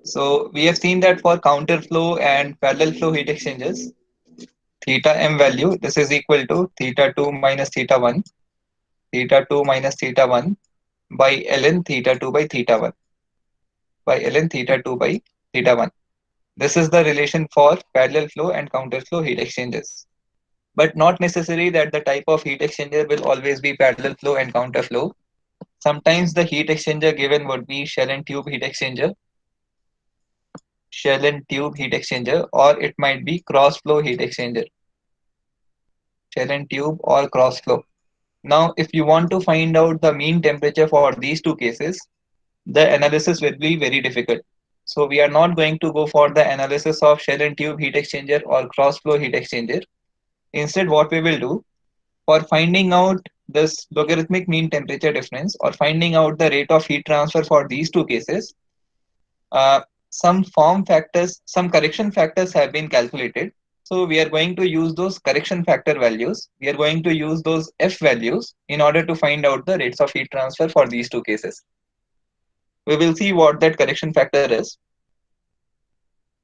So we have seen that for counter flow and parallel flow heat exchangers, theta m value, this is equal to theta 2 minus theta 2 minus theta 1 by ln theta 2 by theta 1 by ln theta 2 by theta 1. This is the relation for parallel flow and counter flow heat exchangers. But not necessary that the type of heat exchanger will always be parallel flow and counter flow. Sometimes the heat exchanger given would be shell and tube heat exchanger, or it might be cross flow heat exchanger, shell and tube or cross flow. Now, if you want to find out the mean temperature for these two cases, the analysis will be very difficult. So we are not going to go for the analysis of shell and tube heat exchanger or cross flow heat exchanger. Instead, what we will do for finding out this logarithmic mean temperature difference or finding out the rate of heat transfer for these two cases, some form factors, some correction factors have been calculated. So we are going to use those correction factor values. We are going to use those F values in order to find out the rates of heat transfer for these two cases. We will see what that correction factor is.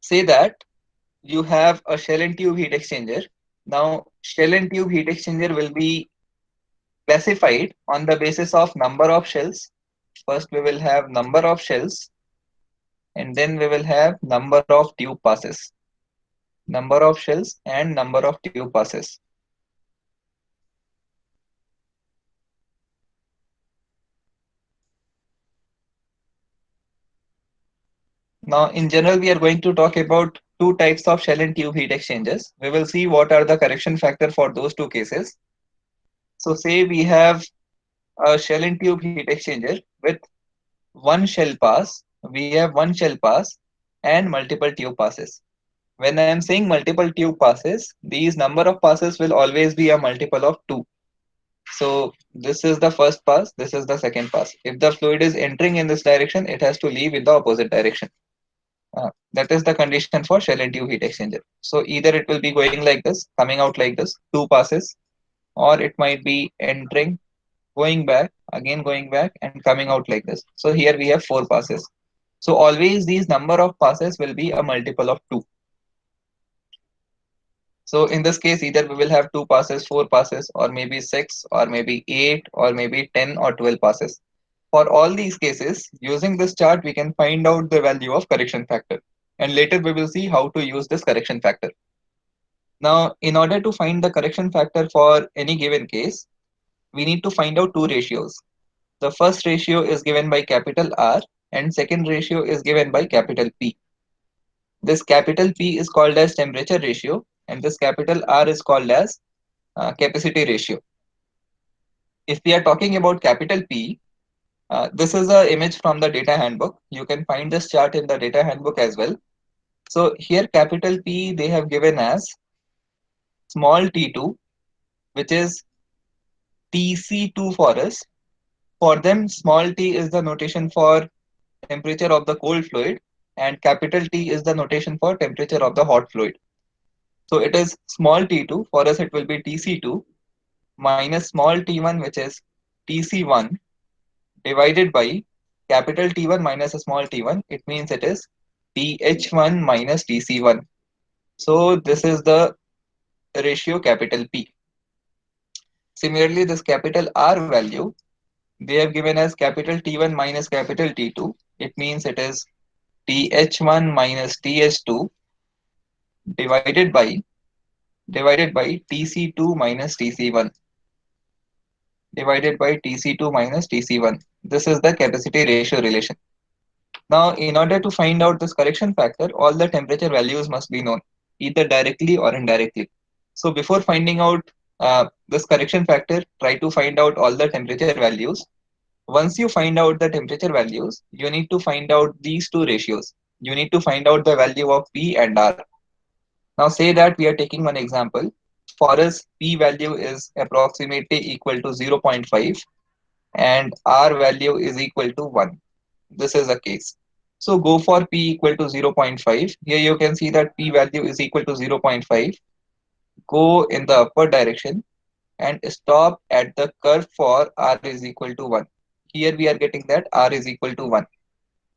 Say that you have a shell and tube heat exchanger. Now, shell and tube heat exchanger will be classified on the basis of number of shells. First, we will have number of shells, and then we will have number of tube passes. Number of shells and number of tube passes. Now, in general, we are going to talk about two types of shell and tube heat exchangers. We will see what are the correction factor for those two cases. So, say we have a shell and tube heat exchanger with one shell pass, we have one shell pass and multiple tube passes. When I am saying multiple tube passes, these number of passes will always be a multiple of 2. So this is the first pass, this is the second pass. If the fluid is entering in this direction, it has to leave in the opposite direction. That is the condition for shell and tube heat exchanger. So either it will be going like this, coming out like this, 2 passes, or it might be entering, going back, again going back, and coming out like this. So here we have 4 passes. So always these number of passes will be a multiple of 2. So in this case, either we will have 2 passes, 4 passes, or maybe 6, or maybe 8, or maybe 10 or 12 passes. For all these cases, using this chart, we can find out the value of correction factor. And later we will see how to use this correction factor. Now, in order to find the correction factor for any given case, we need to find out two ratios. The first ratio is given by capital R and second ratio is given by capital P. This capital P is called as temperature ratio and this capital R is called as capacity ratio. If we are talking about capital P, this is an image from the data handbook. You can find this chart in the data handbook as well. So here capital P they have given as small t2, which is Tc2 for us. For them, small t is the notation for temperature of the cold fluid and capital T is the notation for temperature of the hot fluid. So it is small t2, for us it will be Tc2 minus small t1 which is Tc1 divided by capital T1 minus a small t1. It means it is Th1 minus Tc1. So this is the ratio capital P. Similarly, this capital R value, they have given as capital T1 minus capital T2. It means it is Th1 minus Th2 divided by Tc2 minus Tc1 divided by Tc2 minus Tc1. This is the capacity ratio relation. Now, in order to find out this correction factor, all the temperature values must be known, either directly or indirectly. So before finding out this correction factor, try to find out all the temperature values. Once you find out the temperature values, you need to find out these two ratios. You need to find out the value of P and R. Now say that we are taking one example. For us, P value is approximately equal to 0.5 and R value is equal to 1. This is a case. So go for P equal to 0.5. Here you can see that P value is equal to 0.5. Go in the upward direction and stop at the curve for R is equal to 1. Here we are getting that R is equal to 1.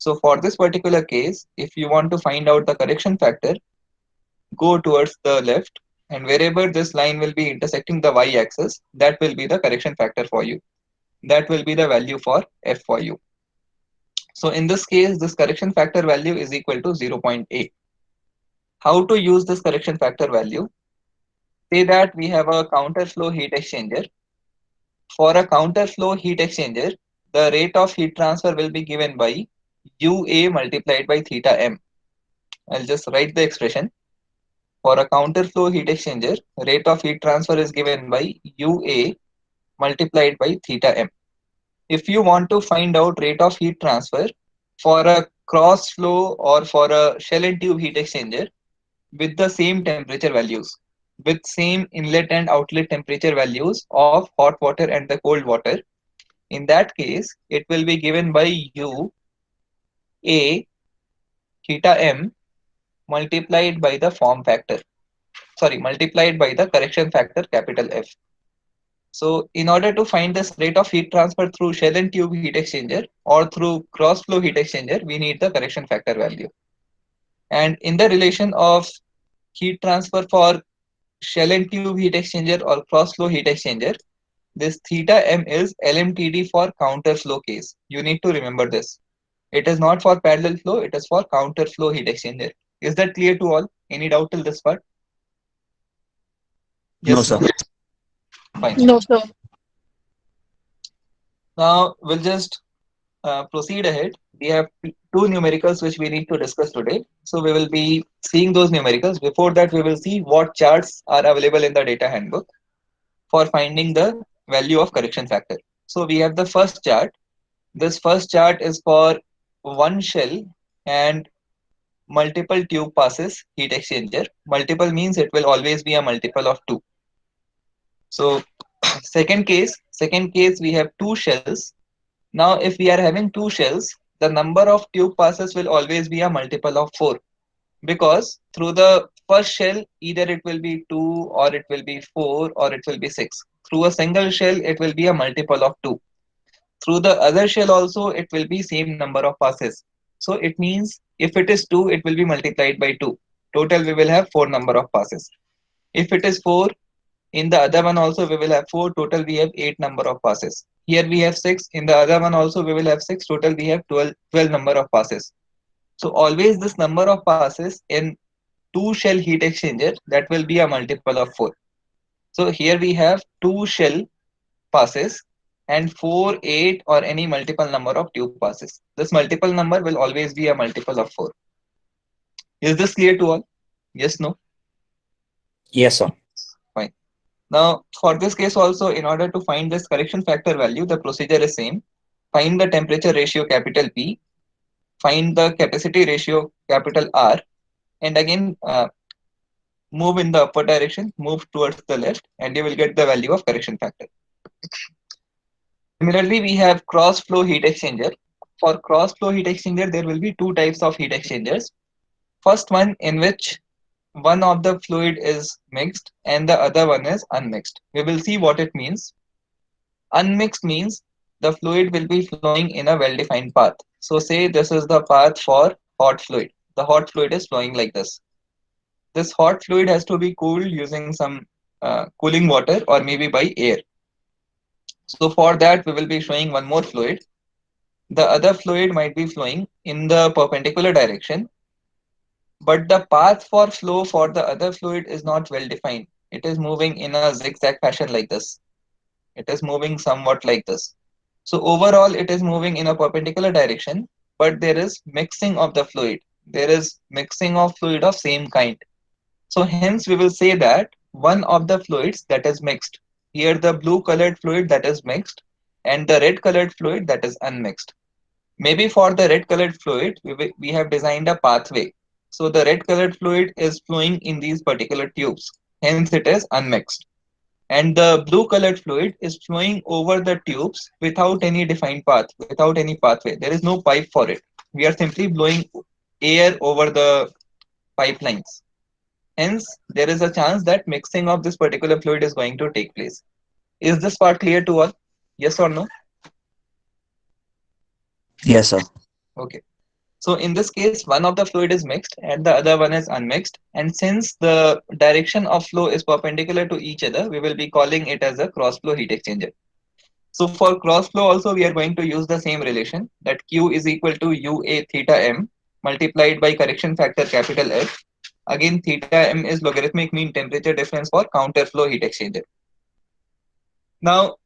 So for this particular case, if you want to find out the correction factor, go towards the left, and wherever this line will be intersecting the y-axis, that will be the correction factor for you. That will be the value for f for you. So in this case, this correction factor value is equal to 0.8. How to use this correction factor value? Say that we have a counter flow heat exchanger. For a counter flow heat exchanger, the rate of heat transfer will be given by UA multiplied by theta m. I'll just write the expression. For a counter flow heat exchanger, rate of heat transfer is given by UA multiplied by theta m. If you want to find out rate of heat transfer for a cross flow or for a shell and tube heat exchanger with the same temperature values, with same inlet and outlet temperature values of hot water and the cold water, in that case, it will be given by U A theta m multiplied by the form factor. Sorry, multiplied by the correction factor capital F. So in order to find this rate of heat transfer through shell and tube heat exchanger or through cross flow heat exchanger, we need the correction factor value. And in the relation of heat transfer for shell and tube heat exchanger or cross flow heat exchanger, this theta m is LMTD for counter flow case. You need to remember this. It is not for parallel flow, it is for counter flow heat exchanger. Is that clear to all? Any doubt till this part? No, Yes, sir. no? Fine. No, sir. Now we'll just proceed ahead. We have two numericals which we need to discuss today. So we will be seeing those numericals. Before that, we will see what charts are available in the data handbook for finding the value of correction factor. So we have the first chart. This first chart is for one shell and multiple tube passes heat exchanger. Multiple means it will always be a multiple of 2. So second case we have two shells. Now if we are having two shells, the number of tube passes will always be a multiple of 4, because through the first shell either it will be 2 or it will be 4 or it will be 6. Through a single shell it will be a multiple of 2. Through the other shell also it will be same number of passes. So it means if it is 2 it will be multiplied by 2. Total we will have 4 number of passes. If it is 4, in the other one also we will have 4. Total we have 8 number of passes. Here we have 6. In the other one also we will have 6. Total we have 12 number of passes. So always this number of passes in two shell heat exchanger, that will be a multiple of 4. So here we have two shell passes and 4, 8 or any multiple number of tube passes. This multiple number will always be a multiple of 4. Is this clear to all? Yes, no? Yes, sir. Fine. Now for this case also, in order to find this correction factor value, the procedure is same. Find the temperature ratio capital P, find the capacity ratio capital R, and again move in the upward direction, move towards the left, and you will get the value of correction factor. Similarly, we have cross flow heat exchanger. For cross flow heat exchanger, there will be two types of heat exchangers. First one in which one of the fluid is mixed and the other one is unmixed. We will see what it means. Unmixed means the fluid will be flowing in a well-defined path. So say this is the path for hot fluid. The hot fluid is flowing like this. This hot fluid has to be cooled using some cooling water or maybe by air. So for that, we will be showing one more fluid. The other fluid might be flowing in the perpendicular direction, but the path for flow for the other fluid is not well defined. It is moving in a zigzag fashion like this. It is moving somewhat like this. So overall, it is moving in a perpendicular direction, but there is mixing of the fluid. There is mixing of fluid of same kind. So hence we will say that one of the fluids that is mixed. Here the blue colored fluid that is mixed and the red colored fluid that is unmixed. Maybe for the red colored fluid, we have designed a pathway. So the red colored fluid is flowing in these particular tubes. Hence it is unmixed. And the blue colored fluid is flowing over the tubes without any defined path, without any pathway. There is no pipe for it. We are simply blowing air over the pipelines. Hence, there is a chance that mixing of this particular fluid is going to take place. Is this part clear to all? Yes or no? Yes, sir. Okay. So in this case, one of the fluid is mixed and the other one is unmixed. And since the direction of flow is perpendicular to each other, we will be calling it as a cross flow heat exchanger. So for cross flow also, we are going to use the same relation, that Q is equal to UA theta M multiplied by correction factor capital F. Again, theta M is logarithmic mean temperature difference for counter flow heat exchanger. Now,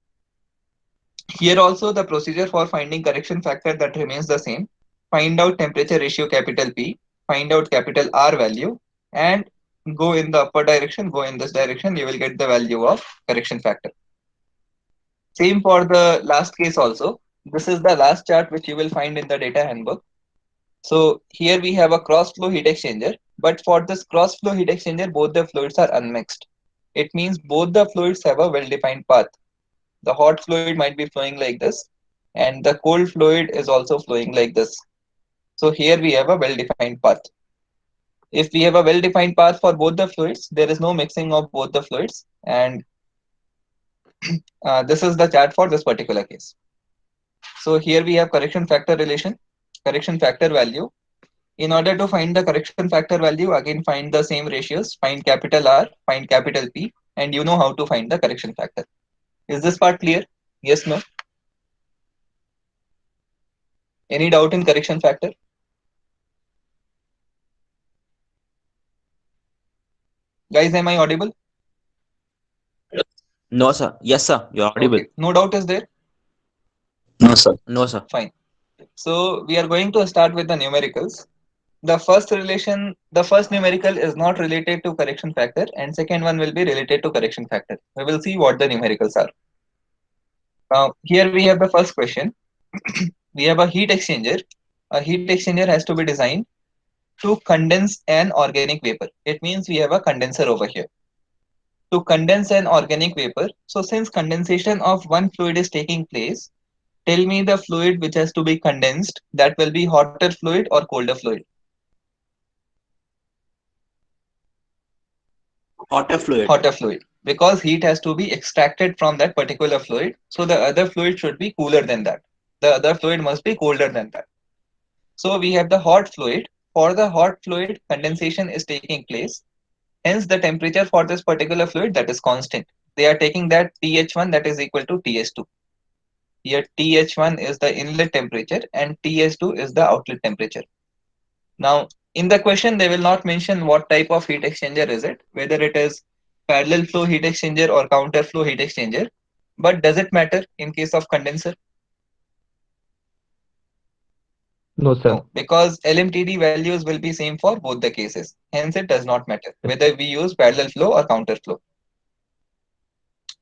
here also the procedure for finding correction factor that remains the same. Find out temperature ratio capital P, find out capital R value, and go in the upper direction, go in this direction, you will get the value of correction factor. Same for the last case also. This is the last chart which you will find in the data handbook. So here we have a cross flow heat exchanger, but for this cross flow heat exchanger, both the fluids are unmixed. It means both the fluids have a well-defined path. The hot fluid might be flowing like this, and the cold fluid is also flowing like this. So here we have a well-defined path. If we have a well-defined path for both the fluids, there is no mixing of both the fluids, and this is the chart for this particular case. So here we have correction factor relation, correction factor value. In order to find the correction factor value, again find the same ratios, find capital R, find capital P, and you know how to find the correction factor. Is this part clear? Yes, no? Any doubt in correction factor? Guys, am I audible? No, sir. Yes, sir. You're audible. Okay, no doubt is there? No, sir. No, sir. Fine. So we are going to start with the numericals. The first numerical is not related to correction factor, and second one will be related to correction factor. We will see what the numericals are. Now, here we have the first question. We have a heat exchanger. A heat exchanger has to be designed to condense an organic vapor. It means we have a condenser over here. To condense an organic vapor, so since condensation of one fluid is taking place, tell me the fluid which has to be condensed, that will be hotter fluid or colder fluid? Water fluid. Hotter fluid, because heat has to be extracted from that particular fluid. So the other fluid should be cooler than that. The other fluid must be colder than that. So we have the hot fluid. For the hot fluid, condensation is taking place. Hence, the temperature for this particular fluid, that is constant. They are taking that TH1, that is equal to TH2. Here TH1 is the inlet temperature and TH2 is the outlet temperature. Now, in the question, they will not mention what type of heat exchanger is it, whether it is parallel flow heat exchanger or counter flow heat exchanger. But does it matter in case of condenser? No, sir. No, because LMTD values will be same for both the cases. Hence, it does not matter whether we use parallel flow or counter flow.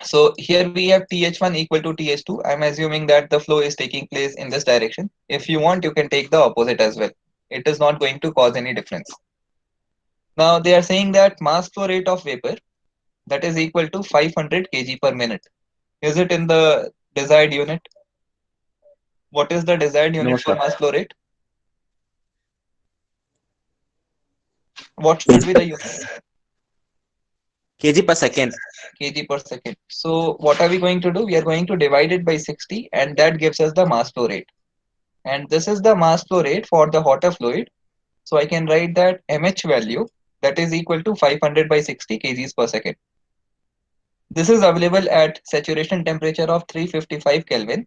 So here we have TH1 equal to TH2. I'm assuming that the flow is taking place in this direction. If you want, you can take the opposite as well. It is not going to cause any difference. Now they are saying that mass flow rate of vapor, that is equal to 500 kg per minute. Is it in the desired unit? What is the desired No, unit for sir. mass flow rate? What should be the unit? kg per second. Kg per second. So what are we going to do? We are going to divide it by 60 and that gives us the mass flow rate. And this is the mass flow rate for the hotter fluid. So I can write that mH value, that is equal to 500 by 60 kgs per second. This is available at saturation temperature of 355 Kelvin.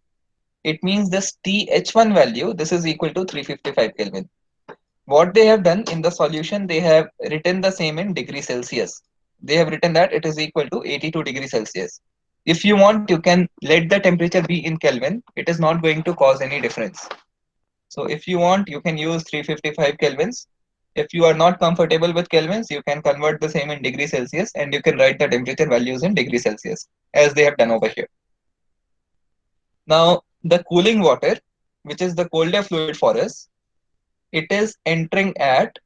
It means this TH1 value, this is equal to 355 Kelvin. What they have done in the solution, they have written the same in degree Celsius. They have written that it is equal to 82 degrees Celsius. If you want, you can let the temperature be in Kelvin. It is not going to cause any difference. So if you want, you can use 355 kelvins. If you are not comfortable with kelvins, you can convert the same in degree Celsius and you can write the temperature values in degree Celsius as they have done over here. Now, the cooling water, which is the colder fluid for us, it is entering at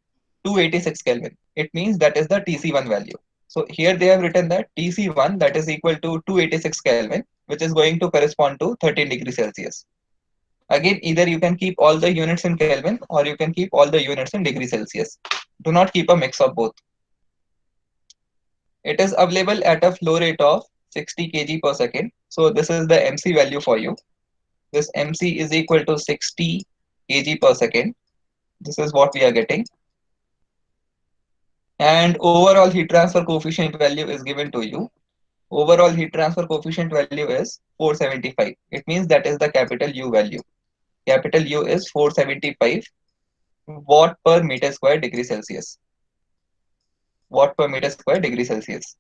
286 Kelvin. It means that is the TC1 value. So here they have written that TC1, that is equal to 286 Kelvin, which is going to correspond to 13 degrees Celsius. Again, either you can keep all the units in Kelvin or you can keep all the units in degree Celsius. Do not keep a mix of both. It is available at a flow rate of 60 kg per second. So this is the MC value for you. This MC is equal to 60 kg per second. This is what we are getting. And overall heat transfer coefficient value is given to you. Overall heat transfer coefficient value is 475. It means that is the capital U value. Capital U is 475 watt per meter square degree Celsius. Watt per meter square degree Celsius.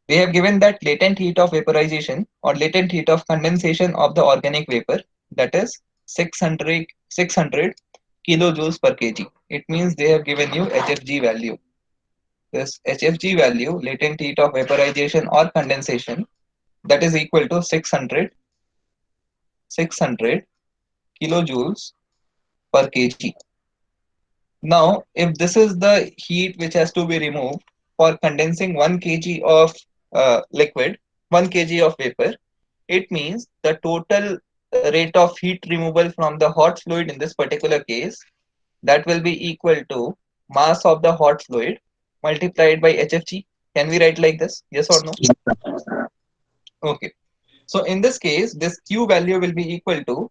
We have given that latent heat of vaporization or latent heat of condensation of the organic vapor, that is 600 kilojoules per kg. It means they have given you HFG value. This HFG value, latent heat of vaporization or condensation, that is equal to 600 kilojoules per kg. Now, if this is the heat which has to be removed for condensing 1 kg of liquid, 1 kg of vapor, it means the total rate of heat removal from the hot fluid in this particular case, that will be equal to mass of the hot fluid multiplied by HFG. Can we write like this? Yes or no? Yes, sir. Okay. So in this case, this Q value will be equal to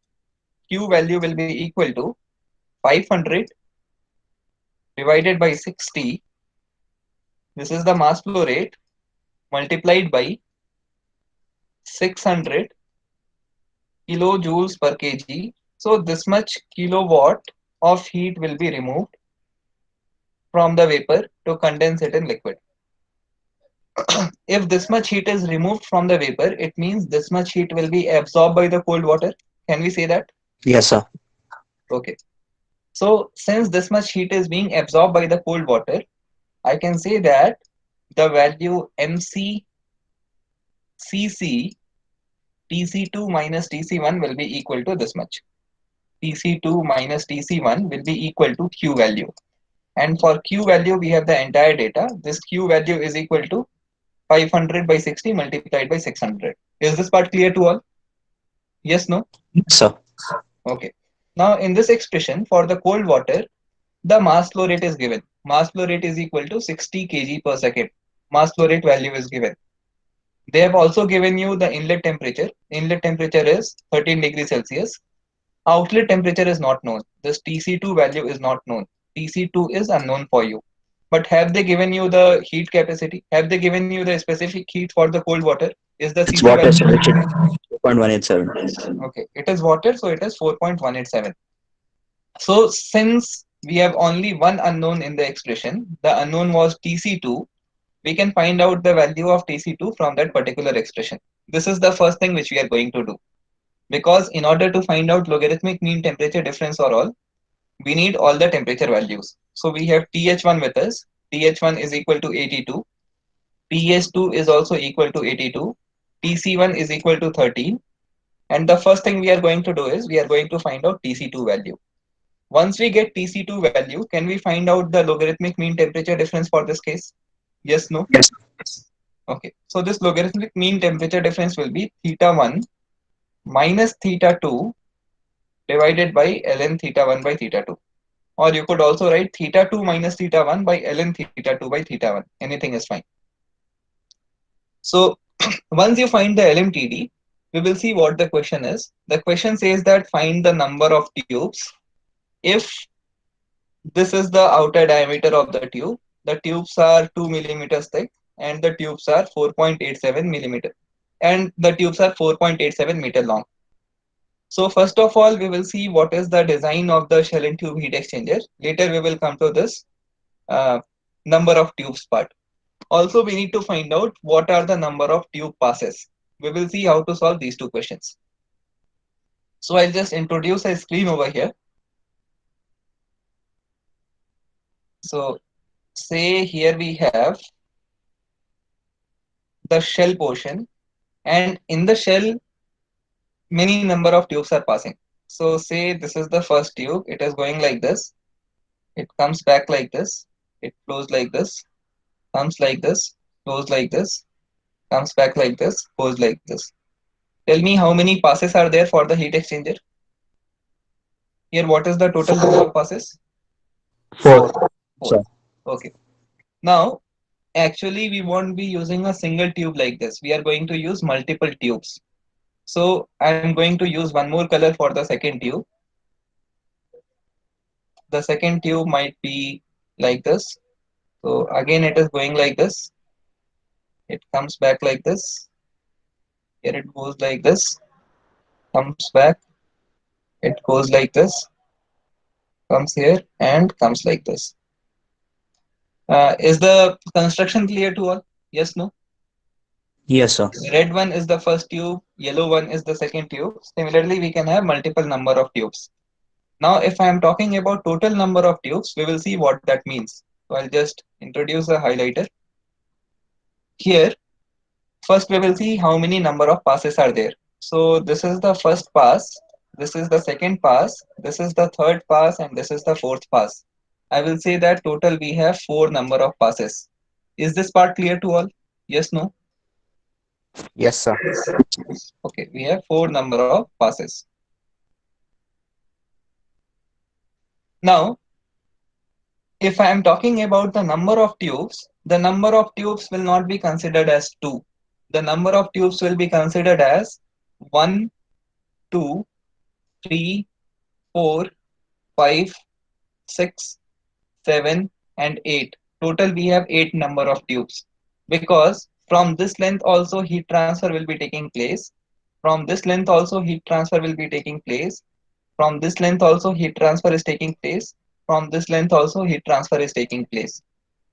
500 divided by 60. This is the mass flow rate multiplied by 600 kilojoules per kg. So this much kilowatt of heat will be removed from the vapor to condense it in liquid. If this much heat is removed from the vapor, it means this much heat will be absorbed by the cold water. Can we say that? Yes, sir. Okay. So since this much heat is being absorbed by the cold water, I can say that the value MC CC TC2 minus TC1 will be equal to this much. TC2 minus TC1 will be equal to Q value. And for Q value, we have the entire data. This Q value is equal to 500 by 60 multiplied by 600. Is this part clear to all? Yes, no? Yes, sir. Okay. Now in this expression for the cold water, the mass flow rate is given. Mass flow rate is equal to 60 kg per second. Mass flow rate value is given. They have also given you the inlet temperature. Inlet temperature is 13 degrees Celsius. Outlet temperature is not known. This TC2 value is not known. TC2 is unknown for you. But have they given you the heat capacity? Have they given you the specific heat for the cold water? Is the It's CC water, value? sir. It's 2.187. Okay, it is water, so it is 4.187. So since we have only one unknown in the expression, the unknown was TC2, we can find out the value of TC2 from that particular expression. This is the first thing which we are going to do. Because in order to find out logarithmic mean temperature difference or all, we need all the temperature values. So we have TH1 with us. TH1 is equal to 82. TH2 is also equal to 82. TC1 is equal to 13. And the first thing we are going to do is we are going to find out TC2 value. Once we get TC2 value, can we find out the logarithmic mean temperature difference for this case? Yes, no? Yes. Okay. So this logarithmic mean temperature difference will be theta 1 minus theta 2 divided by ln theta 1 by theta 2. Or you could also write theta 2 minus theta 1 by ln theta 2 by theta 1. Anything is fine. So once you find the LMTD, we will see what the question is. The question says that find the number of tubes if this is the outer diameter of the tubes are 2 millimeters thick and the tubes are 4.87 millimeter and the tubes are 4.87 meter long. So first of all, we will see what is the design of the shell and tube heat exchanger. Later we will come to this uh, number of tubes part. Also, we need to find out what are the number of tube passes. We will see how to solve these two questions. So I'll just introduce a screen over here. So say here we have the shell portion, and in the shell many number of tubes are passing. So say this is the first tube, it is going like this, it comes back like this, it flows like this, comes like this, flows like this, comes back like this, goes like this. Tell me how many passes are there for the heat exchanger. Here what is the total number of passes? 4. 4. Sir. Okay. Now actually we won't be using a single tube like this, we are going to use multiple tubes. So I'm going to use one more color for the second tube. The second tube might be like this. So again it is going like this. It comes back like this. Here it goes like this. Comes back. It goes like this. Comes here and comes like this. Is the construction clear to all? Yes, no? Yes, sir. Red one is the first tube, yellow one is the second tube. Similarly, we can have multiple number of tubes. Now, if I am talking about total number of tubes, we will see what that means. So I'll just introduce a highlighter. Here, first we will see how many number of passes are there. So this is the first pass, this is the second pass, this is the third pass, and this is the fourth pass. I will say that total we have four number of passes. Is this part clear to all? Yes, no? Yes, sir. Okay, we have four number of passes. Now, if I am talking about the number of tubes will not be considered as two. The number of tubes will be considered as 1, 2, 3, 4, 5, 6, 7, and 8. Total we have 8 number of tubes. Because from this length also heat transfer will be taking place. From this length also heat transfer will be taking place. From this length also heat transfer is taking place. From this length also heat transfer is taking place.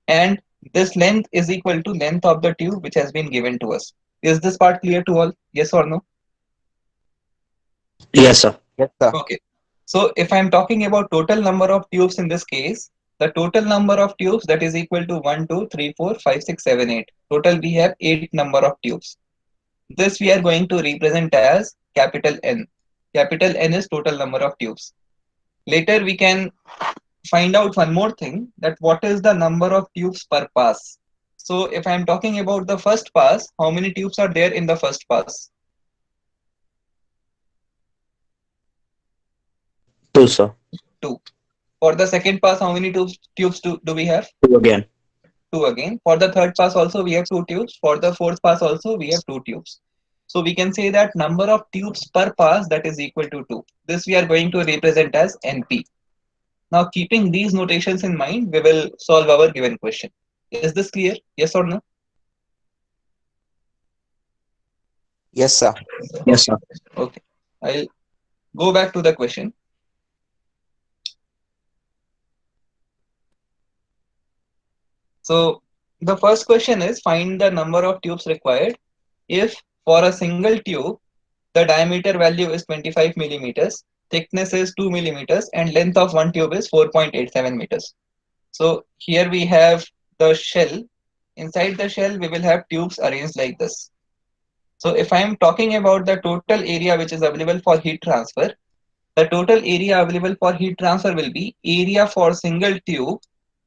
And this length is equal to length of the tube which has been given to us. Is this part clear to all? Yes or no? Yes, sir. Yes, sir. Okay. So if I'm talking about total number of tubes in this case, the total number of tubes that is equal to 1, 2, 3, 4, 5, 6, 7, 8. Total we have 8 number of tubes. This we are going to represent as capital N. Capital N is total number of tubes. Later we can find out one more thing, that what is the number of tubes per pass. So if I'm talking about the first pass, how many tubes are there in the first pass? 2, sir. 2. For the second pass, how many tubes do we have? 2 again. 2 again. For the third pass also we have 2 tubes. For the fourth pass also we have 2 tubes. So we can say that number of tubes per pass that is equal to 2. This we are going to represent as NP. Now keeping these notations in mind, we will solve our given question. Is this clear? Yes or no? Yes, sir. Yes, sir. Okay. I'll go back to the question. So the first question is, find the number of tubes required if for a single tube the diameter value is 25 millimeters, thickness is 2 millimeters, and length of one tube is 4.87 meters. So here we have the shell. Inside the shell we will have tubes arranged like this. So if I am talking about the total area which is available for heat transfer, the total area available for heat transfer will be area for single tube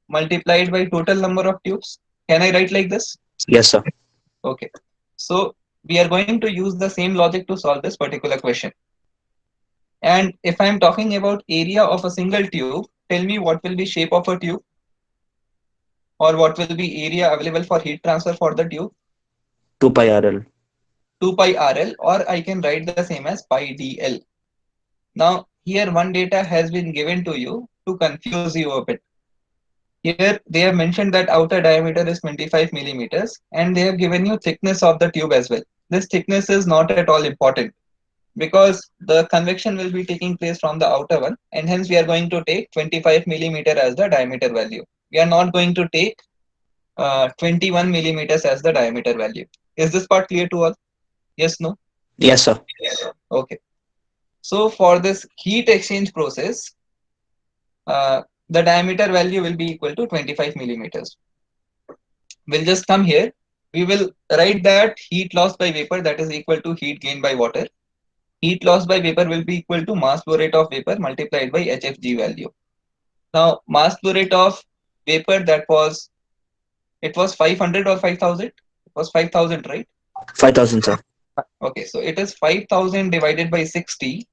multiplied by total number of tubes. Can I write like this? Yes, sir. Okay. So we are going to use the same logic to solve this particular question. And if I'm talking about area of a single tube, tell me what will be shape of a tube, or what will be area available for heat transfer for the tube? 2 pi RL. 2 pi RL, or I can write the same as pi DL. Now here one data has been given to you to confuse you a bit. Here they have mentioned that outer diameter is 25 millimeters, and they have given you thickness of the tube as well. This thickness is not at all important because the convection will be taking place from the outer one, and hence we are going to take 25 millimeter as the diameter value. We are not going to take 21 millimeters as the diameter value. Is this part clear to all? Yes, no? Yes, sir. Okay. So for this heat exchange process, the diameter value will be equal to 25 millimeters. We'll just come here. We will write that heat loss by vapor, that is equal to heat gain by water. Heat loss by vapor will be equal to mass flow rate of vapor multiplied by HFG value. Now, mass flow rate of vapor, it was 500 or 5000? It was 5000, right? 5,000, sir. Okay, so it is 5000 divided by 60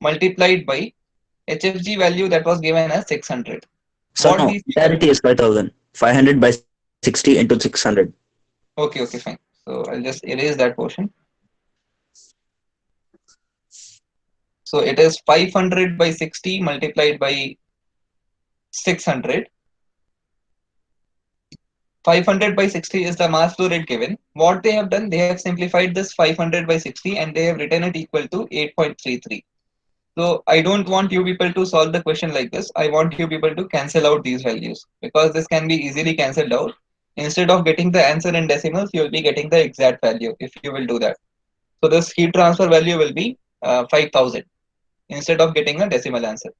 multiplied by HFG value that was given as 600. Sir, What no. these? Entirety is 5,000. 500 by 60 into 600. Okay, fine. So I'll just erase that portion. So it is 500 by 60 multiplied by 600. 500 by 60 is the mass flow rate given. What they have done, they have simplified this 500 by 60 and they have written it equal to 8.33. So I don't want you people to solve the question like this. I want you people to cancel out these values because this can be easily cancelled out. Instead of getting the answer in decimals, you will be getting the exact value if you will do that. So this heat transfer value will be 5000 instead of getting a decimal answer.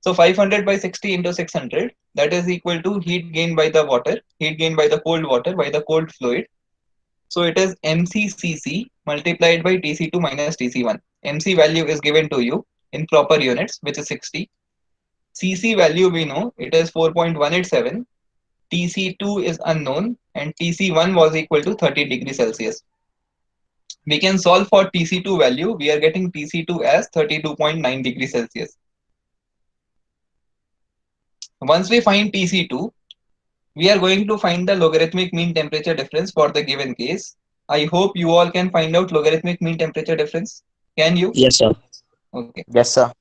So 500 by 60 into 600, that is equal to heat gain by the water, heat gain by the cold water, by the cold fluid. So it is MCCC multiplied by TC2 minus TC1. MC value is given to you in proper units, which is 60. CC value we know, it is 4.187. TC2 is unknown and TC1 was equal to 30 degrees Celsius. We can solve for TC2 value. We are getting TC2 as 32.9 degrees Celsius. Once we find TC2, we are going to find the logarithmic mean temperature difference for the given case. I hope you all can find out logarithmic mean temperature difference. Can you? Yes, sir. Okay. Yes, sir.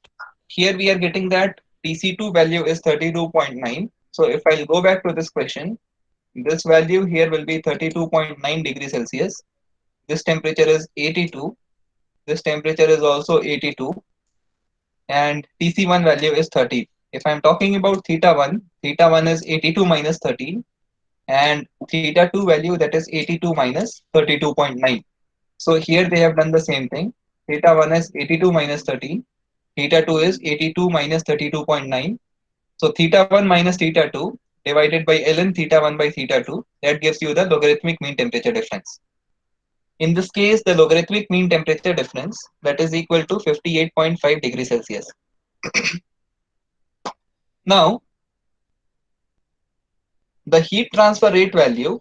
Here we are getting that TC2 value is 32.9. So if I'll go back to this question, this value here will be 32.9 degrees Celsius. This temperature is 82. This temperature is also 82. And TC1 value is 30. If I'm talking about theta 1 is 82 minus 13 and theta 2 value that is 82 minus 32.9. So here they have done the same thing. Theta 1 is 82 minus 13. Theta 2 is 82 minus 32.9. So theta 1 minus theta 2 divided by ln theta 1 by theta 2, that gives you the logarithmic mean temperature difference. In this case, the logarithmic mean temperature difference that is equal to 58.5 degrees Celsius. Now, the heat transfer rate value,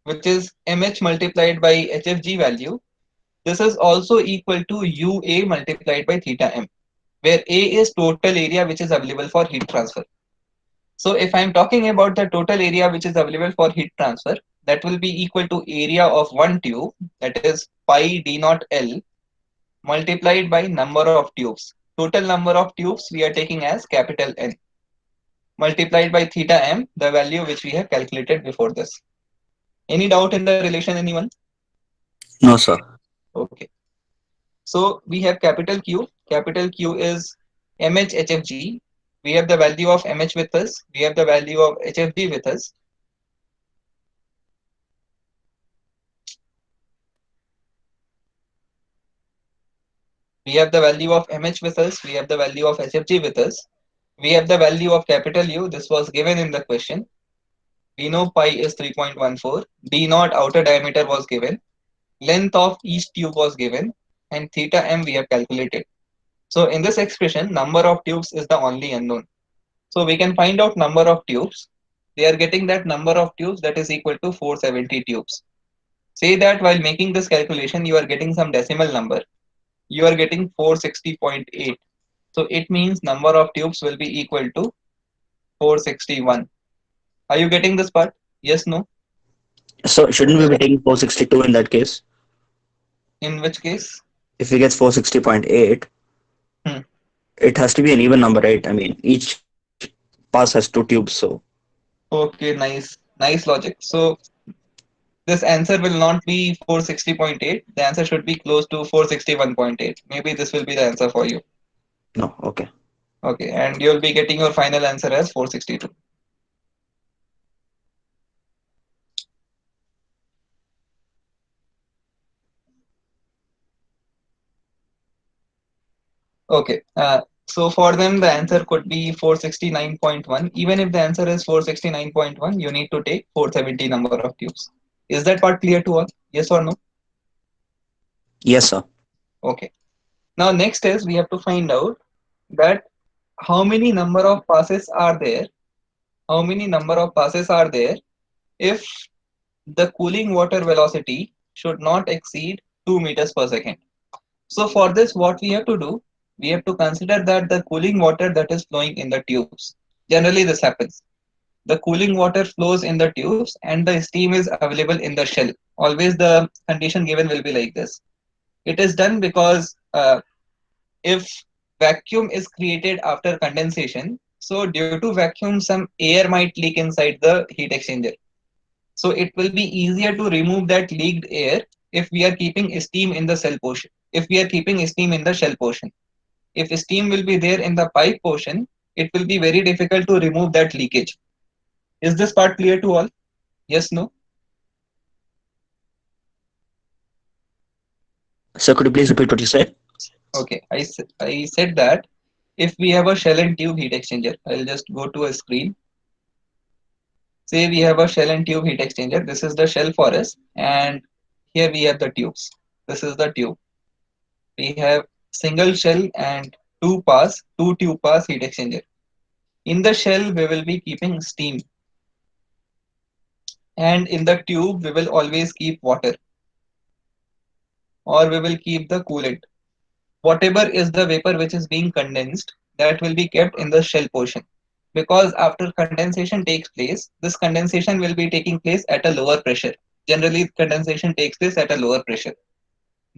which is mH multiplied by HFG value, this is also equal to UA multiplied by theta m, where A is total area which is available for heat transfer. So if I'm talking about the total area which is available for heat transfer, that will be equal to area of one tube, that is pi d naught L, multiplied by number of tubes. Total number of tubes we are taking as capital N, multiplied by theta m, the value which we have calculated before this. Any doubt in the relation, anyone? No, sir. Okay. So we have capital Q. Capital Q is MHHFG. We have the value of MH with us. We have the value of HFG with us. We have the value of MH with us. We have the value of HFG with us. We have the value of capital U. This was given in the question. We know pi is 3.14. D naught outer diameter was given. Length of each tube was given. And theta m we have calculated. So in this expression, number of tubes is the only unknown. So we can find out number of tubes. They are getting that number of tubes that is equal to 470 tubes. Say that while making this calculation, you are getting some decimal number. You are getting 460.8. So it means number of tubes will be equal to 461. Are you getting this part? Yes, no? So shouldn't we be taking 462 in that case? In which case? If we get 460.8, Hmm. it has to be an even number, right? I mean, each pass has two tubes, so Okay, nice. Nice logic. So this answer will not be 460.8. The answer should be close to 461.8. Maybe this will be the answer for you. no. Okay. Okay, and you'll be getting your final answer as 462. Okay, so for them the answer could be 469.1. Even if the answer is 469.1, you need to take 470 number of tubes. Is that part clear to all? Yes or no? Yes, sir. Okay. Now next is we have to find out that how many number of passes are there? How many number of passes are there if the cooling water velocity should not exceed 2 meters per second? So for this, what we have to do, we have to consider that the cooling water that is flowing in the tubes. Generally, this happens. The cooling water flows in the tubes and the steam is available in the shell. Always the condition given will be like this. It is done because if vacuum is created after condensation, So due to vacuum, some air might leak inside the heat exchanger. So it will be easier to remove that leaked air if we are keeping steam in the cell portion. If we are keeping steam in the shell portion. If steam will be there in the pipe portion, it will be very difficult to remove that leakage. Is this part clear to all? Yes, no? So could you please repeat what you said? Okay, I said that if we have a shell and tube heat exchanger, I'll just go to a screen. Say we have a shell and tube heat exchanger. This is the shell for us, and here we have the tubes. This is the tube. We have single shell and two tube pass heat exchanger. In the shell, we will be keeping steam, and in the tube, we will always keep water, or we will keep the coolant. Whatever is the vapor which is being condensed, that will be kept in the shell portion. Because after condensation takes place, this condensation will be taking place at a lower pressure. Generally, condensation takes place at a lower pressure.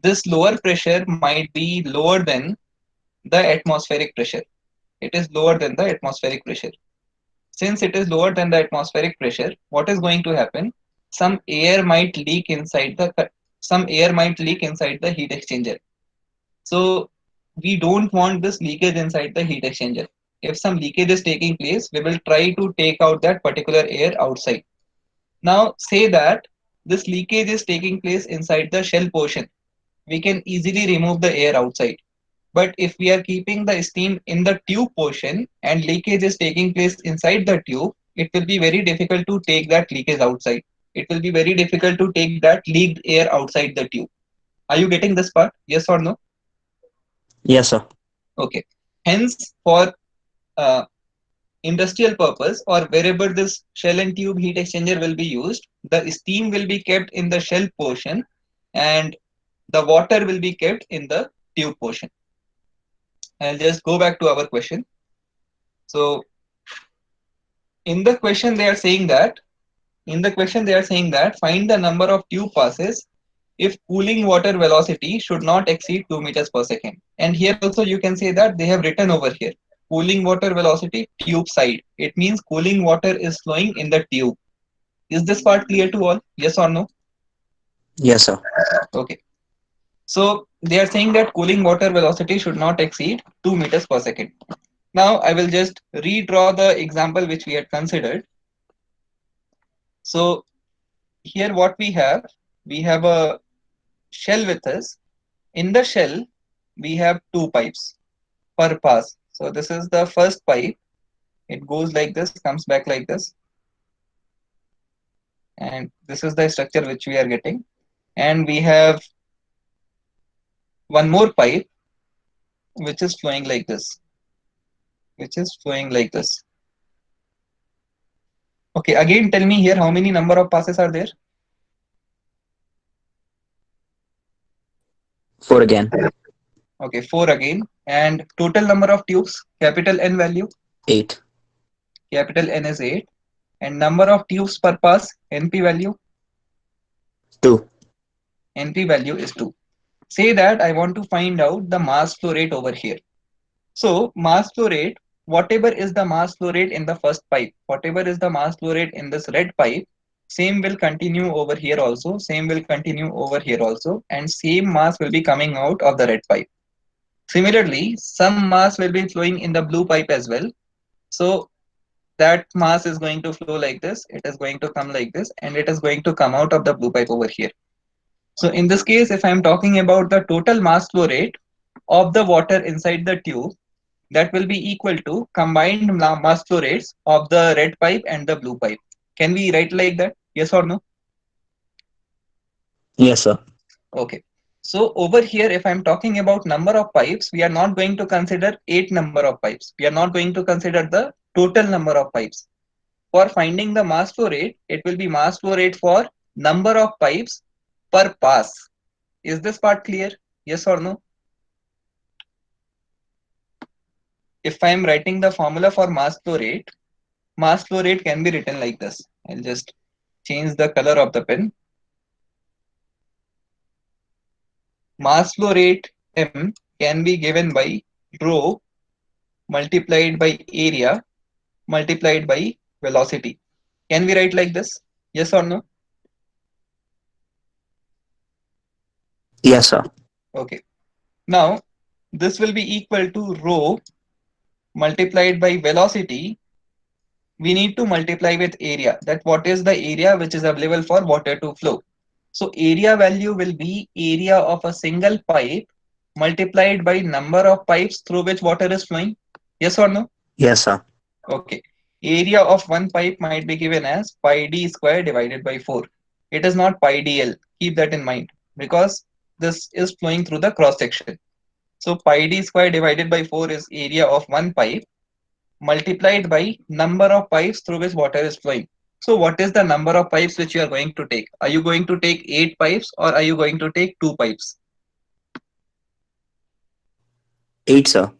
This lower pressure might be lower than the atmospheric pressure. It is lower than the atmospheric pressure. Since it is lower than the atmospheric pressure, what is going to happen? Some air might leak inside the heat exchanger. So we don't want this leakage inside the heat exchanger. If some leakage is taking place, we will try to take out that particular air outside. Now say that this leakage is taking place inside the shell portion. We can easily remove the air outside. But if we are keeping the steam in the tube portion and leakage is taking place inside the tube, it will be very difficult to take that leakage outside. It will be very difficult to take that leaked air outside the tube. Are you getting this part? Yes or no? Yes, sir. Okay. Hence, for uh, industrial purpose or wherever this shell and tube heat exchanger will be used, the steam will be kept in the shell portion and the water will be kept in the tube portion. I'll just go back to our question. So in the question they are saying that find the number of tube passes if cooling water velocity should not exceed 2 meters per second. And here also you can say that they have written over here cooling water velocity tube side. It means cooling water is flowing in the tube. Is this part clear to all? Yes or no? Yes, sir. Okay. So they are saying that cooling water velocity should not exceed 2 meters per second. Now I will just redraw the example which we had considered. So here what we have a shell with us. In the shell, we have two pipes per pass. So this is the first pipe. It goes like this, comes back like this. And this is the structure which we are getting. And we have one more pipe which is flowing like this, Okay, again tell me here how many number of passes are there? 4 again. Okay, four again. And total number of tubes, capital N value, 8. capital N is 8. And number of tubes per pass, NP value, 2. NP value is 2. Say that I want to find out the mass flow rate over here. So mass flow rate, whatever is the mass flow rate in the first pipe, whatever is the mass flow rate in this red pipe, same will continue over here also, same will continue over here also, and same mass will be coming out of the red pipe. Similarly, some mass will be flowing in the blue pipe as well. So that mass is going to flow like this, it is going to come like this, and it is going to come out of the blue pipe over here. So in this case, if I'm talking about the total mass flow rate of the water inside the tube, that will be equal to combined mass flow rates of the red pipe and the blue pipe. Can we write like that? Yes or no? Yes, sir. Okay. So over here, if I'm talking about number of pipes, we are not going to consider 8 number of pipes. We are not going to consider the total number of pipes. For finding the mass flow rate, it will be mass flow rate for number of pipes per pass. Is this part clear? Yes or no? If I am writing the formula for mass flow rate can be written like this. I'll just change the color of the pen. Mass flow rate M can be given by rho multiplied by area multiplied by velocity. Can we write like this? Yes or no? Yes, sir. Okay. Now, this will be equal to rho multiplied by velocity. We need to multiply with area. That what is the area which is available for water to flow. So area value will be area of a single pipe multiplied by number of pipes through which water is flowing. Yes or no? Yes, sir. Okay. Area of one pipe might be given as pi d square divided by 4. It is not pi dl. Keep that in mind because this is flowing through the cross section. So pi d square divided by 4 is area of one pipe multiplied by number of pipes through which water is flowing. So what is the number of pipes which you are going to take? Are you going to take 8 pipes or are you going to take 2 pipes? 8, sir.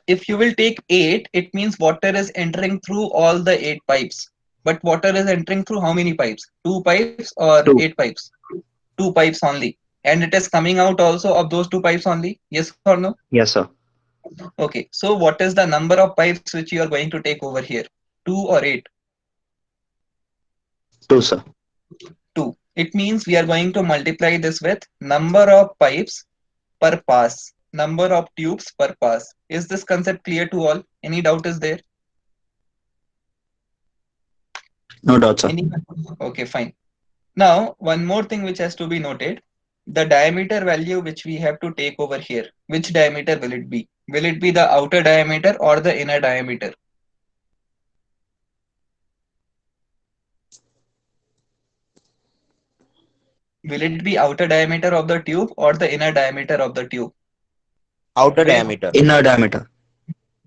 If you will take 8, it means water is entering through all the 8 pipes. But water is entering through how many pipes? 2 pipes or 8 2. pipes? 2 pipes only. And it is coming out also of those 2 pipes only? Yes or no? Yes, sir. Okay. So what is the number of pipes which you are going to take over here? 2 or 8? 2, sir. 2. It means we are going to multiply this with number of pipes per pass, number of tubes per pass. Is this concept clear to all? Any doubt is there? No doubt, sir. Any? Okay, fine. Now, one more thing which has to be noted, the diameter value which we have to take over here. Which diameter will it be? Will it be the outer diameter or the inner diameter? Will it be outer diameter of the tube or the inner diameter of the tube? Outer Where, diameter. Inner diameter.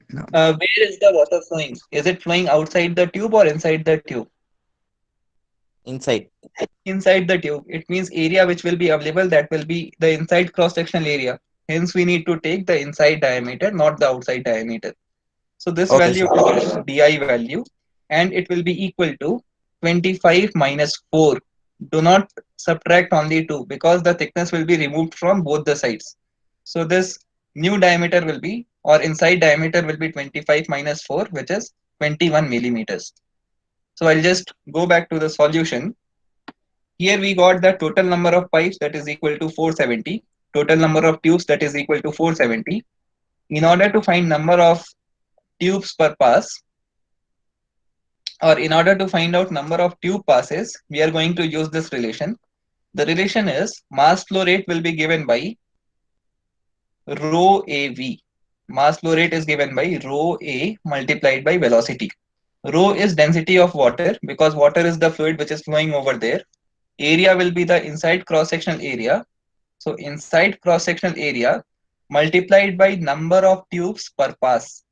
No. where is the water flowing? Is it flowing outside the tube or inside the tube? Inside. Inside the tube. It means area which will be available, that will be the inside cross-sectional area. Hence, we need to take the inside diameter, not the outside diameter. So this Okay, value sir. will be di value, and it will be equal to 25 minus 4. Do not subtract only 2 because the thickness will be removed from both the sides. So this new diameter will be, or inside diameter will be 25 minus 4, which is 21 millimeters. So I'll just go back to the solution. Here we got the total number of pipes, that is equal to 470. Total number of tubes, that is equal to 470. In order to find number of tubes per pass, or in order to find out number of tube passes, we are going to use this relation. The relation is mass flow rate will be given by rho AV. Mass flow rate is given by rho A multiplied by velocity. Rho is density of water because water is the fluid which is flowing over there. Area will be the inside cross-sectional area. So inside cross-sectional area multiplied by number of tubes per pass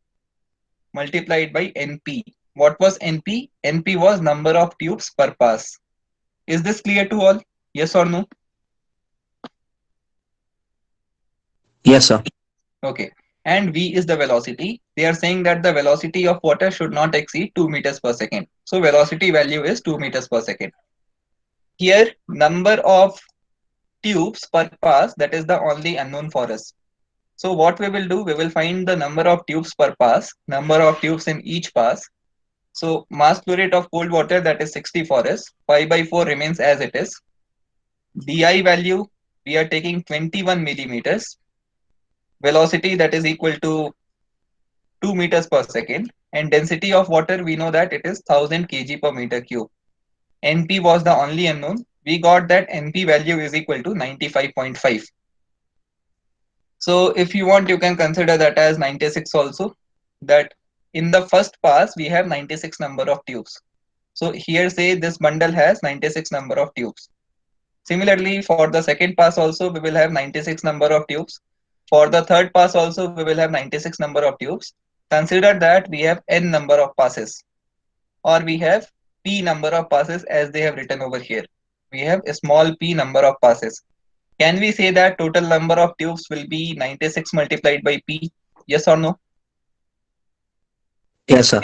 multiplied by NP. What was NP? NP was number of tubes per pass. Is this clear to all? Yes or no? Yes, sir. Okay. And V is the velocity. They are saying that the velocity of water should not exceed 2 meters per second. So velocity value is 2 meters per second. Here, number of tubes per pass, that is the only unknown for us. So what we will do, we will find the number of tubes per pass, number of tubes in each pass. So mass flow rate of cold water, that is 60 for us. Pi by 4 remains as it is. Di value, we are taking 21 millimeters. Velocity, that is equal to 2 meters per second. And density of water, we know that it is 1000 kg per meter cube. NP was the only unknown. We got that NP value is equal to 95.5. So if you want, you can consider that as 96 also. That in the first pass, we have 96 number of tubes. So here say this bundle has 96 number of tubes. Similarly, for the second pass also, we will have 96 number of tubes. For the third pass also, we will have 96 number of tubes. Consider that we have n number of passes, or we have p number of passes as they have written over here. We have a small p number of passes. Can we say that total number of tubes will be 96 multiplied by p? Yes or no? Yes, sir.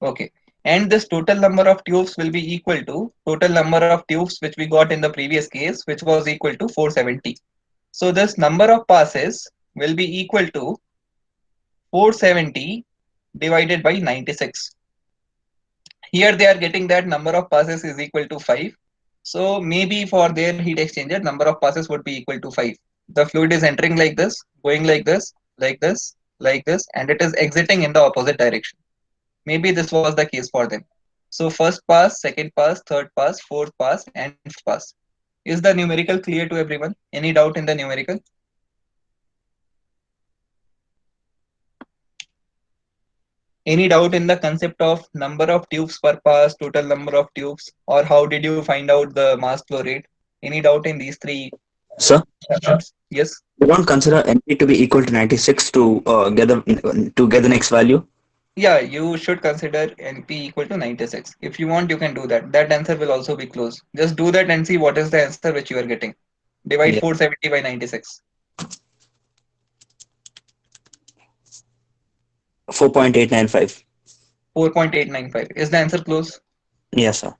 Okay. And this total number of tubes will be equal to total number of tubes which we got in the previous case, which was equal to 470. So this number of passes will be equal to 470 divided by 96. Here they are getting that number of passes is equal to 5. So maybe for their heat exchanger, number of passes would be equal to 5. The fluid is entering like this, going like this, like this, like this, and it is exiting in the opposite direction. Maybe this was the case for them. So first pass, second pass, third pass, fourth pass, and fifth pass. Is the numerical clear to everyone? Any doubt in the numerical? Any doubt in the concept of number of tubes per pass, total number of tubes, or how did you find out the mass flow rate? Any doubt in these three Sir, methods? Yes. we don't consider NP to be equal to 96 to get the next value. Yeah, you should consider NP equal to 96. If you want, you can do that. That answer will also be close. Just do that and see what is the answer which you are getting. Divide Yeah. 470 by 96. 4.895. 4.895. Is the answer close? Yes, sir.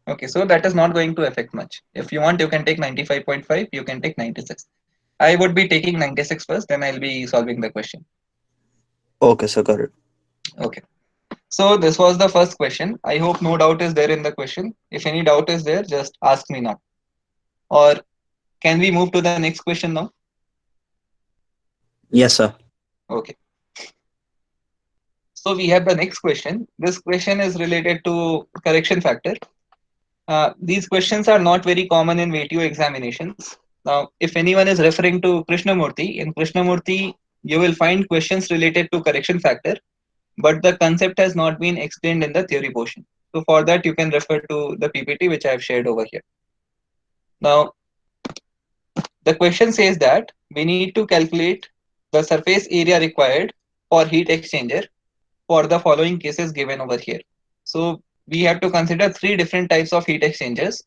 Okay, so that is not going to affect much. If you want, you can take 95.5, you can take 96. I would be taking 96 first, then I'll be solving the question. Okay, sir, got it. Okay. So this was the first question. I hope no doubt is there in the question. If any doubt is there, just ask me now. Or can we move to the next question now? Yes, sir. Okay. So we have the next question. This question is related to correction factor. These questions are not very common in VTO examinations. Now, if anyone is referring to Krishnamurti, in Krishnamurti, you will find questions related to correction factor, but the concept has not been explained in the theory portion. So for that, you can refer to the PPT which I have shared over here. Now, the question says that we need to calculate the surface area required for heat exchanger for the following cases given over here. So we have to consider three different types of heat exchangers,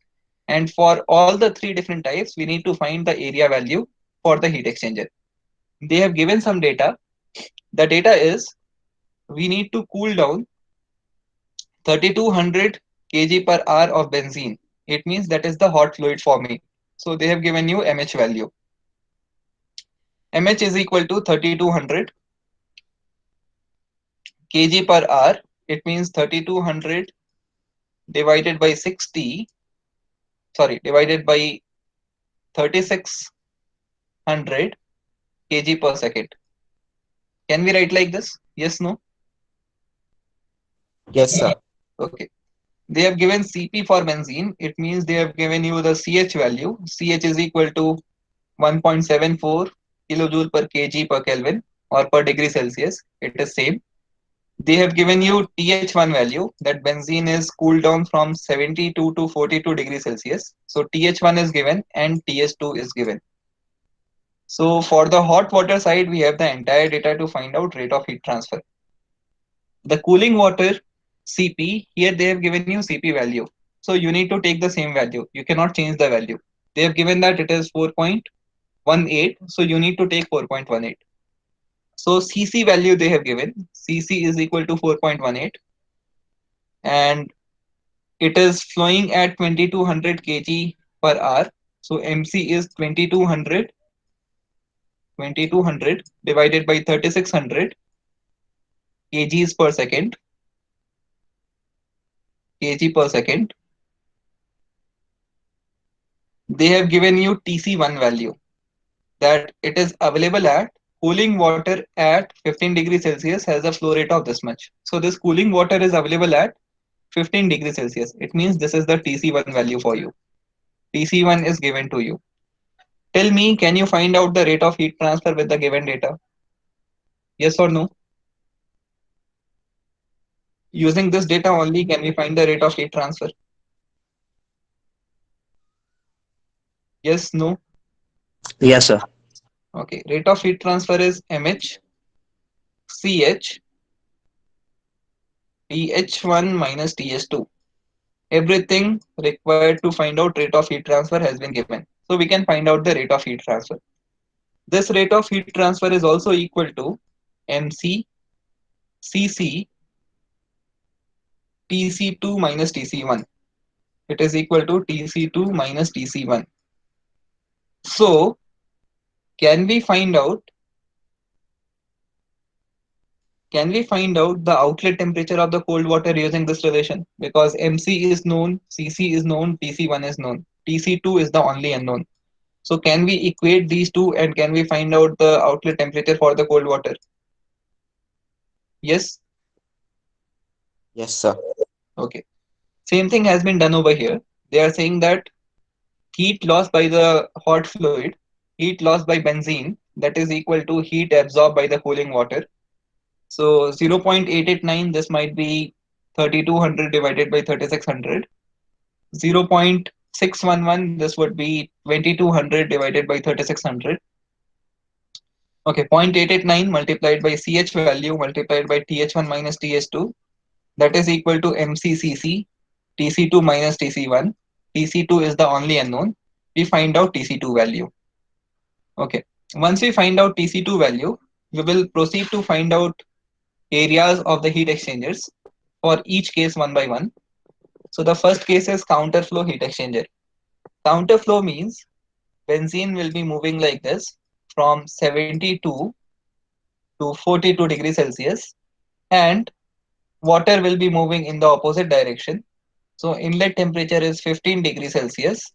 and for all the three different types, we need to find the area value for the heat exchanger. They have given some data. The data is we need to cool down 3200 kg per hour of benzene. It means that is the hot fluid forming. So they have given you mh value. mh is equal to 3200 kg per hour. It means 3200 divided by 60, sorry, divided by 3600 kg per second. Can we write like this? Yes, no? Yes, sir. Okay. They have given Cp for benzene. It means they have given you the Ch value. Ch is equal to 1.74 kilojoule per kg per Kelvin or per degree Celsius. It is same. They have given you TH1 value, that benzene is cooled down from 72 to 42 degrees Celsius. So TH1 is given and TH2 is given. So for the hot water side, we have the entire data to find out rate of heat transfer. The cooling water Cp, here they have given you Cp value. So you need to take the same value. You cannot change the value. They have given that it is 4.18. So you need to take 4.18. So Cc value they have given. Cc is equal to 4.18. And it is flowing at 2200 kg per hour. So MC is 2200 divided by 3600 kgs per second, kg per second. They have given you TC1 value, that it is available at cooling water at 15 degrees Celsius has a flow rate of this much. So this cooling water is available at 15 degrees Celsius. It means this is the TC1 value for you. TC1 is given to you. Tell me, can you find out the rate of heat transfer with the given data? Yes or no? Using this data only, can we find the rate of heat transfer? Yes, no? Yes, sir. Okay, rate of heat transfer is mh ch th1 minus th2. Everything required to find out rate of heat transfer has been given. So we can find out the rate of heat transfer. This rate of heat transfer is also equal to mc cc tc2 minus tc1. It is equal to tc2 minus tc1. So can we find out can we find out the outlet temperature of the cold water using this relation? Because MC is known, CC is known, TC1 is known. TC2 is the only unknown. So can we equate these two and can we find out the outlet temperature for the cold water? Yes? Yes, sir. Okay. Same thing has been done over here. They are saying that heat lost by the hot fluid, heat lost by benzene, that is equal to heat absorbed by the cooling water. So 0.889, this might be 3200 divided by 3600. 0.611, this would be 2200 divided by 3600. Okay, 0.889 multiplied by CH value multiplied by TH1 minus TH2, that is equal to MCCC, TC2 minus TC1. TC2 is the only unknown. We find out TC2 value. Okay, once we find out TC2 value, we will proceed to find out areas of the heat exchangers for each case one by one. So the first case is counterflow heat exchanger. Counterflow means benzene will be moving like this from 72 to 42 degrees Celsius, and water will be moving in the opposite direction. So inlet temperature is 15 degrees Celsius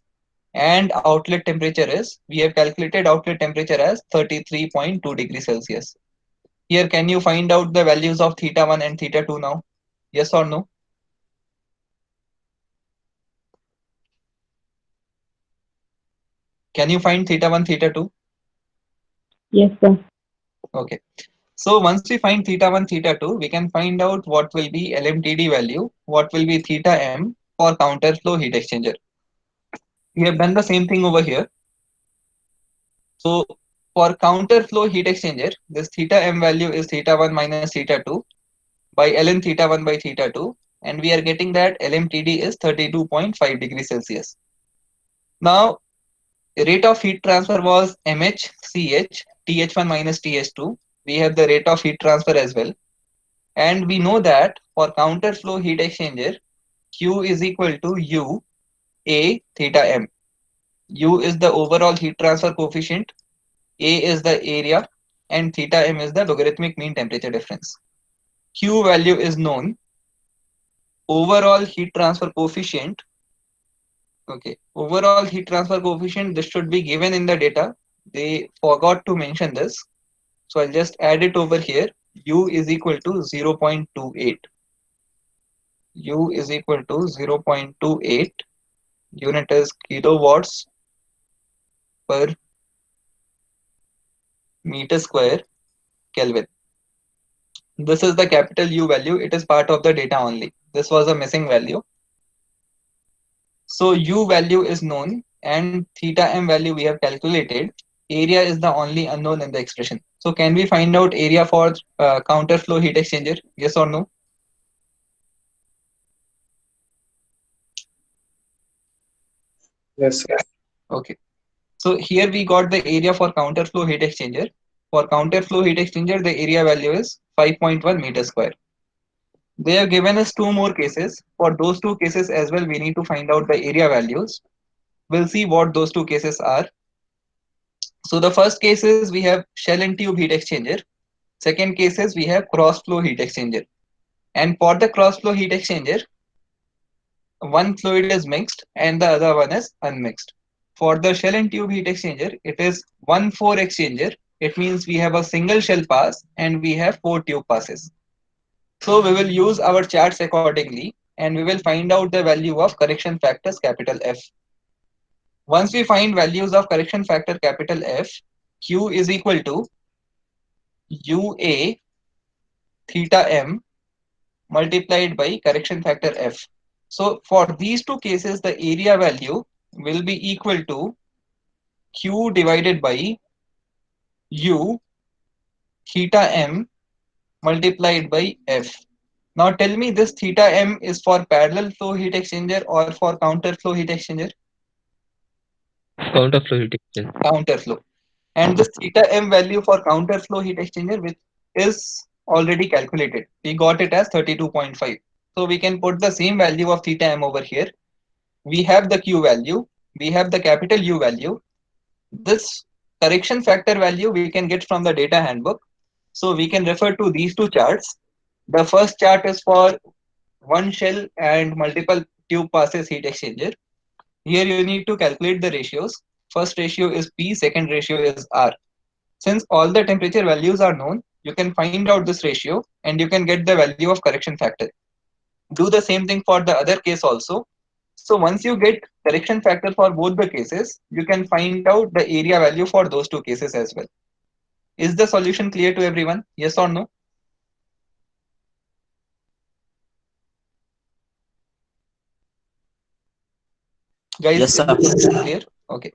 and outlet temperature is, we have calculated outlet temperature as 33.2 degrees Celsius. Here, can you find out the values of theta 1 and theta 2 now? Yes or no? Can you find theta 1, theta 2? Yes, sir. Okay. So once we find theta 1, theta 2, we can find out what will be LMTD value, what will be theta M for counterflow heat exchanger. We have done the same thing over here. So for counterflow heat exchanger, this theta M value is theta 1 minus theta 2 by ln theta 1 by theta 2, and we are getting that LMTD is 32.5 degrees Celsius. Now, rate of heat transfer was MHCH, TH1 minus TH2. We have the rate of heat transfer as well. And we know that for counterflow heat exchanger, Q is equal to U A theta M. U is the overall heat transfer coefficient, A is the area, and theta M is the logarithmic mean temperature difference. Q value is known. Overall heat transfer coefficient, okay, overall heat transfer coefficient, this should be given in the data. They forgot to mention this. So I'll just add it over here. U is equal to 0.28. U is equal to 0.28. Unit is kilowatts per meter square Kelvin. This is the capital U value. It is part of the data only. This was a missing value. So U value is known and theta M value we have calculated. Area is the only unknown in the expression. So can we find out area for counterflow heat exchanger? Yes or no? Yes, sir. Okay. So here we got the area for counterflow heat exchanger. For counterflow heat exchanger, the area value is 5.1 meter square. They have given us two more cases. For those two cases as well, we need to find out the area values. We'll see what those two cases are. So the first case is we have shell and tube heat exchanger. Second case is we have cross flow heat exchanger. And for the cross flow heat exchanger, one fluid is mixed and the other one is unmixed. For the shell and tube heat exchanger, it is 1-4 exchanger. It means we have a single shell pass and we have 4 tube passes. So we will use our charts accordingly and we will find out the value of correction factors capital F. Once we find values of correction factor capital F, Q is equal to UA theta M multiplied by correction factor F. So for these two cases, the area value will be equal to Q divided by U theta M multiplied by F. Now tell me, this theta M is for parallel flow heat exchanger or for counter flow heat exchanger? Counterflow heat exchanger. Counter flow. And this theta M value for counter flow heat exchanger, which is already calculated. We got it as 32.5. So we can put the same value of theta M over here. We have the Q value. We have the capital U value. This correction factor value we can get from the data handbook. So we can refer to these two charts. The first chart is for one shell and multiple tube passes heat exchanger. Here you need to calculate the ratios. First ratio is P, second ratio is R. Since all the temperature values are known, you can find out this ratio and you can get the value of correction factor. Do the same thing for the other case also. So once you get correction factor for both the cases, you can find out the area value for those two cases as well. Is the solution clear to everyone? Yes or no? Guys, Yes, is sir. this clear? Okay.